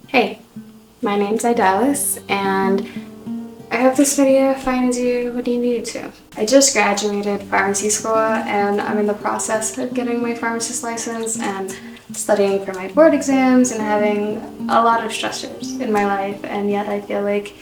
Hey, my name's Idalis, and I hope this video finds you what you need to. I just graduated pharmacy school, and I'm in the process of getting my pharmacist license and studying for my board exams and having a lot of stressors in my life, and yet I feel like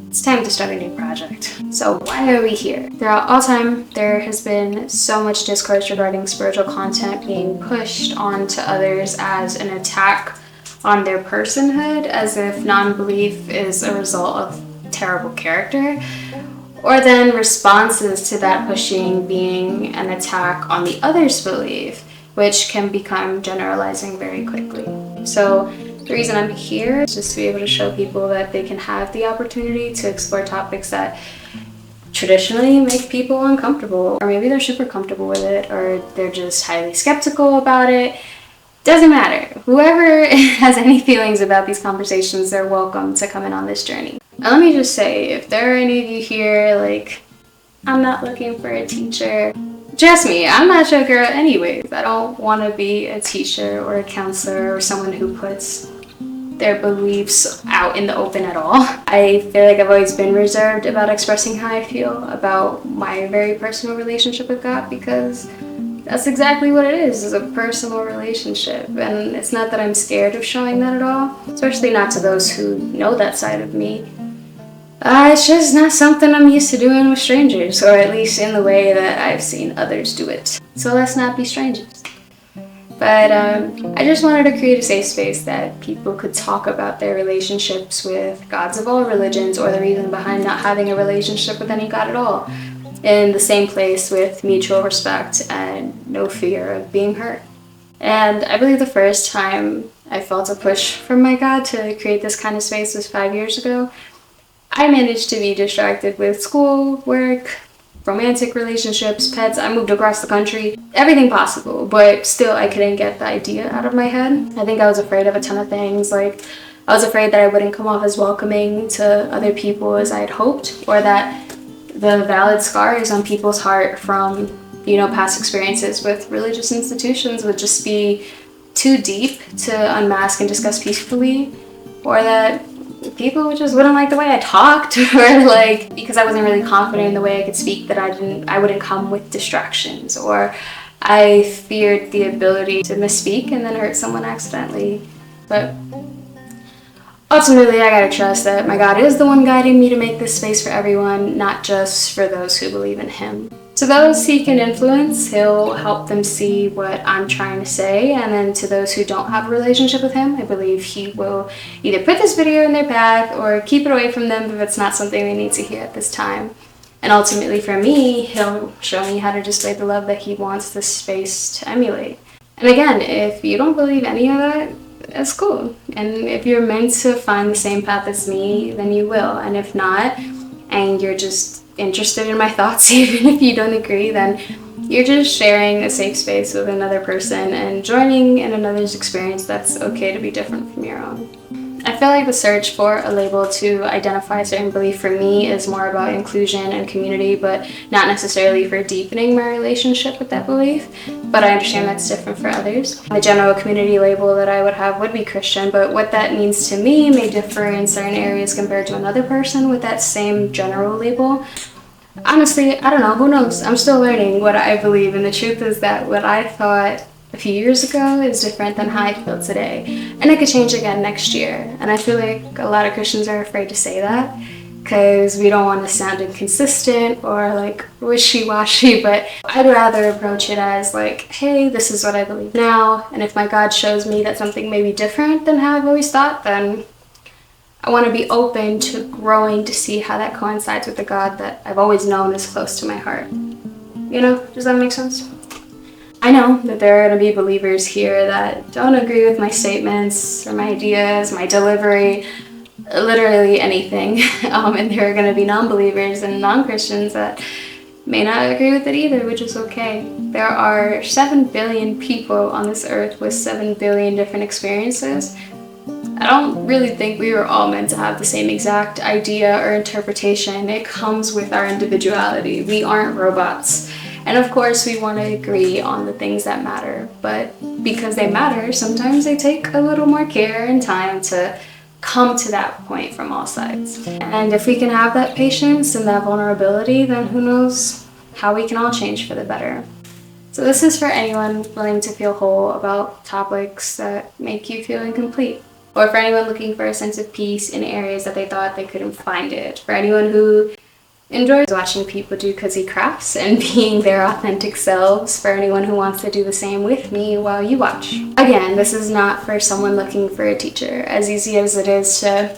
it's time to start a new project. So why are we here? Throughout all time, there has been so much discourse regarding spiritual content being pushed onto others as an attack on their personhood, as if non-belief is a result of terrible character, or then responses to that pushing being an attack on the other's belief, which can become generalizing very quickly. So the reason I'm here is just to be able to show people that they can have the opportunity to explore topics that traditionally make people uncomfortable, or maybe they're super comfortable with it, or they're just highly skeptical about it. Doesn't matter. Whoever has any feelings about these conversations, they're welcome to come in on this journey. And let me just say, if there are any of you here, like, I'm not looking for a teacher, trust me, I'm not your girl anyways. I don't want to be a teacher or a counselor or someone who puts their beliefs out in the open at all. I feel like I've always been reserved about expressing how I feel about my very personal relationship with God, because that's exactly what it is a personal relationship. And it's not that I'm scared of showing that at all, especially not to those who know that side of me. It's just not something I'm used to doing with strangers, or at least in the way that I've seen others do it. So let's not be strangers. But I just wanted to create a safe space that people could talk about their relationships with gods of all religions, or the reason behind not having a relationship with any god at all, in the same place with mutual respect and no fear of being hurt. And I believe the first time I felt a push from my God to create this kind of space was 5 years ago. I managed to be distracted with school, work, romantic relationships, pets. I moved across the country, everything possible, but still I couldn't get the idea out of my head. I think I was afraid of a ton of things. Like, I was afraid that I wouldn't come off as welcoming to other people as I had hoped, or that the valid scars on people's heart from, past experiences with religious institutions would just be too deep to unmask and discuss peacefully, or that people just wouldn't like the way I talked, or like, because I wasn't really confident in the way I could speak, that I wouldn't come with distractions, or I feared the ability to misspeak and then hurt someone accidentally. But ultimately, I gotta trust that my God is the one guiding me to make this space for everyone, not just for those who believe in Him. To those he can influence, He'll help them see what I'm trying to say, and then to those who don't have a relationship with Him, I believe He will either put this video in their path or keep it away from them if it's not something they need to hear at this time. And ultimately for me, He'll show me how to display the love that He wants this space to emulate. And again, if you don't believe any of that, that's cool. And if you're meant to find the same path as me, then you will. And if not, and you're just interested in my thoughts, even if you don't agree, then you're just sharing a safe space with another person and joining in another's experience that's okay to be different from your own. I feel like the search for a label to identify a certain belief for me is more about inclusion and community, but not necessarily for deepening my relationship with that belief. But I understand that's different for others. The general community label that I would have would be Christian, but what that means to me may differ in certain areas compared to another person with that same general label. Honestly, I don't know, who knows? I'm still learning what I believe, and the truth is that what I thought a few years ago is different than how I feel today. And it could change again next year. And I feel like a lot of Christians are afraid to say that because we don't want to sound inconsistent or like wishy-washy, but I'd rather approach it as like, hey, this is what I believe now, and if my God shows me that something may be different than how I've always thought, then I want to be open to growing to see how that coincides with the God that I've always known is close to my heart. You know, does that make sense? I know that there are going to be believers here that don't agree with my statements or my ideas, my delivery, literally anything. And there are going to be non-believers and non-Christians that may not agree with it either, which is okay. There are 7 billion people on this earth with 7 billion different experiences. I don't really think we were all meant to have the same exact idea or interpretation. It comes with our individuality. We aren't robots. And of course, we want to agree on the things that matter, but because they matter, sometimes they take a little more care and time to come to that point from all sides. And if we can have that patience and that vulnerability, then who knows how we can all change for the better. So this is for anyone willing to feel whole about topics that make you feel incomplete, or for anyone looking for a sense of peace in areas that they thought they couldn't find it, for anyone who enjoys watching people do cozy crafts and being their authentic selves, for anyone who wants to do the same with me while you watch. Again, this is not for someone looking for a teacher. As easy as it is to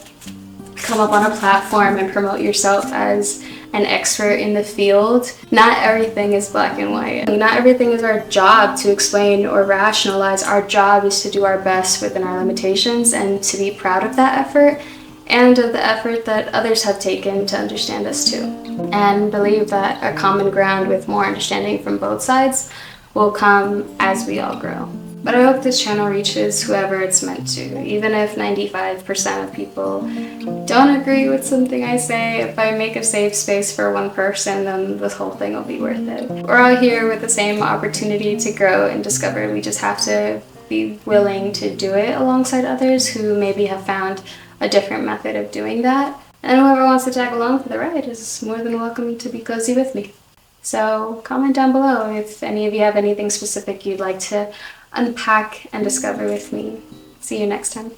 come up on a platform and promote yourself as an expert in the field, not everything is black and white. Not everything is our job to explain or rationalize. Our job is to do our best within our limitations and to be proud of that effort and of the effort that others have taken to understand us too. And believe that a common ground with more understanding from both sides will come as we all grow. But I hope this channel reaches whoever it's meant to. Even if 95% of people don't agree with something I say, if I make a safe space for one person, then this whole thing will be worth it. We're all here with the same opportunity to grow and discover. We just have to be willing to do it alongside others who maybe have found a different method of doing that. And whoever wants to tag along for the ride is more than welcome to be cozy with me. So comment down below if any of you have anything specific you'd like to unpack and discover with me. See you next time.